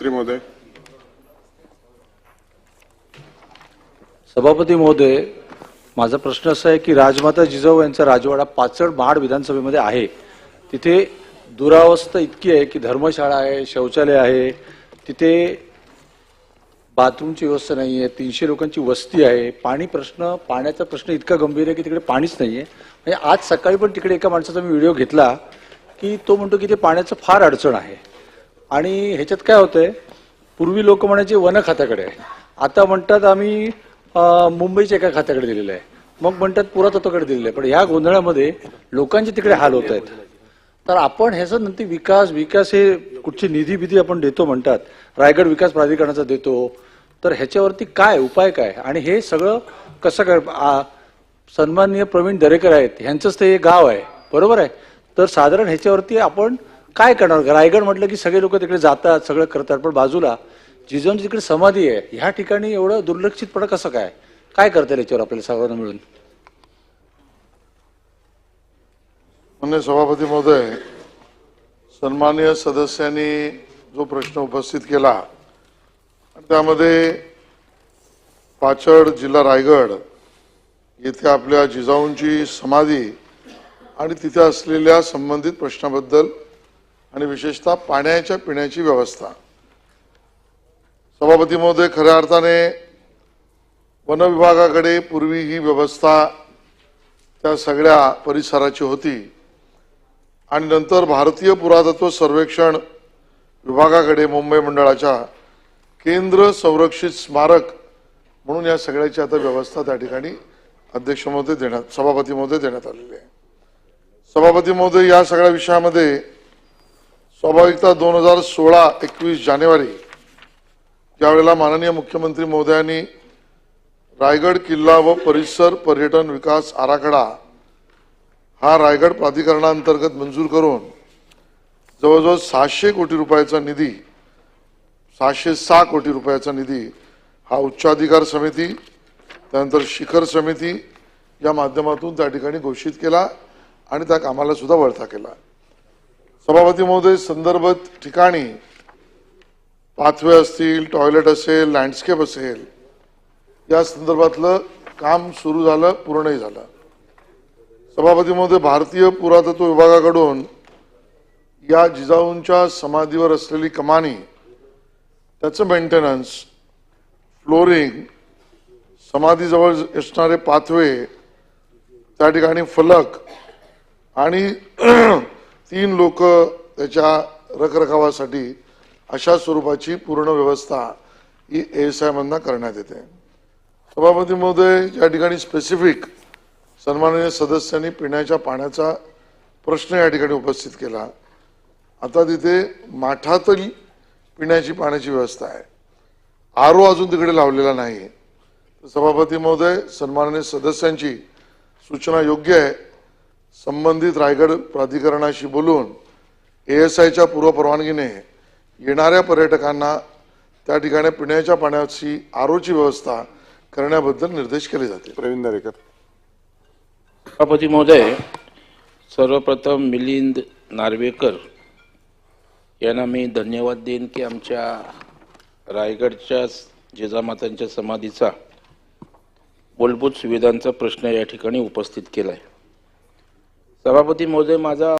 महोदय. सभापती महोदय, माझा प्रश्न असा आहे की राजमाता जिजाऊ यांचा राजवाडा पाचड महाड विधानसभेमध्ये आहे. तिथे दुरावस्था इतकी आहे की धर्मशाळा आहे, शौचालय आहे, तिथे बाथरूमची व्यवस्था नाही आहे, 300 लोकांची वस्ती आहे, पाण्याचा प्रश्न इतका गंभीर आहे की तिकडे पाणीच नाही आहे. म्हणजे आज सकाळी पण तिकडे एका माणसाचा मी व्हिडिओ घेतला की तो म्हणतो की ते पाण्याचं फार अडचण आहे. आणि ह्याच्यात काय होतंय, पूर्वी लोक म्हणायचे वन खात्याकडे आहे, आता म्हणतात आम्ही मुंबईच्या एका खात्याकडे दिलेलं आहे, मग म्हणतात पुरातत्वाकडे दिलेलं आहे. पण ह्या गोंधळामध्ये लोकांचे तिकडे हाल होत आहेत. तर आपण ह्याचं नंतर विकास हे कुठची निधी आपण देतो म्हणतात, रायगड विकास प्राधिकरणाचा देतो, तर ह्याच्यावरती काय उपाय काय आणि हे सगळं कसं काय? सन्माननीय प्रवीण दरेकर आहेत, ह्यांचंच ते गाव आहे, बरोबर आहे. तर साधारण ह्याच्यावरती आपण काय करणार? रायगड म्हटलं की सगळे लोक तिकडे जातात, सगळं करतात, पण बाजूला जिजाऊंची तिकडे समाधी आहे, ह्या ठिकाणी एवढं दुर्लक्षितपणं कसं काय करता येईल याच्यावर आपल्याला सर्वांना मिळून? माननीय सभापती महोदय, सन्माननीय सदस्यांनी जो प्रश्न उपस्थित केला त्यामध्ये पाचड जिल्हा रायगड येथे आपल्या जिजाऊंची समाधी आणि तिथे असलेल्या संबंधित प्रश्नाबद्दल आणि विशेषतः पाण्याच्या पिण्याची व्यवस्था. सभापती महोदय, खऱ्या अर्थाने वन विभागाकडे पूर्वी ही व्यवस्था त्या सगळ्या परिसराची होती आणि नंतर भारतीय पुरातत्व सर्वेक्षण विभागाकडे मुंबई मंडळाच्या केंद्र संरक्षित स्मारक म्हणून या सगळ्याची आता व्यवस्था त्या ठिकाणी सभापती महोदय देण्यात आलेली आहे. सभापती महोदय, या सगळ्या विषयामध्ये स्वाभाविकता 2016-21 जानेवारी त्यावेळेला माननीय मुख्यमंत्री महोदयांनी रायगड किल्ला व परिसर पर्यटन विकास आराखडा हा रायगड प्राधिकरणांतर्गत मंजूर करून जवळजवळ 600 कोटी रुपयाचा निधी 606 कोटी रुपयाचा निधी हा उच्चाधिकार समिती त्यानंतर शिखर समिती या माध्यमातून त्या ठिकाणी घोषित केला आणि त्या कामाला सुद्धा वळता केला. सभापती महोदय, संदर्भित ठिकाणी पाथवे असतील, टॉयलेट असेल, लँडस्केप असेल, या संदर्भातलं काम सुरू झालं, पूर्णही झालं. सभापती महोदय, भारतीय पुरातत्व विभागाकडून या जिजाऊंच्या समाधीवर असलेली कमानी, त्याचं मेंटेनन्स, फ्लोरिंग, समाधीजवळ असणारे पाथवे, त्या ठिकाणी फलक आणि 3 लोक त्याच्या रखरखावासाठी अशा स्वरूपाची पूर्ण व्यवस्था ही ASI मधून करण्यात येते. सभापती महोदय, या ठिकाणी स्पेसिफिक सन्माननीय सदस्यांनी पिण्याच्या पाण्याचा प्रश्न या ठिकाणी उपस्थित केला. आता तिथे माठातील पिण्याची पाण्याची व्यवस्था आहे, RO अजून तिकडे लावलेला नाही. सभापती महोदय, सन्माननीय सदस्यांची सूचना योग्य आहे. संबंधित रायगड प्राधिकरणाशी बोलून ASIच्या पूर्व परवानगीने येणाऱ्या पर्यटकांना त्या ठिकाणी पिण्याच्या पाण्याची ROची व्यवस्था करण्याबद्दल निर्देश केले जातील. प्रवीण दरेकर. सभापती महोदय, सर्वप्रथम मिलिंद नार्वेकर यांना मी धन्यवाद देईन की आमच्या रायगडच्या जिजामातांच्या समाधीचा मूलभूत सुविधांचा प्रश्न या ठिकाणी उपस्थित केला आहे. सभापती महोदय, माझा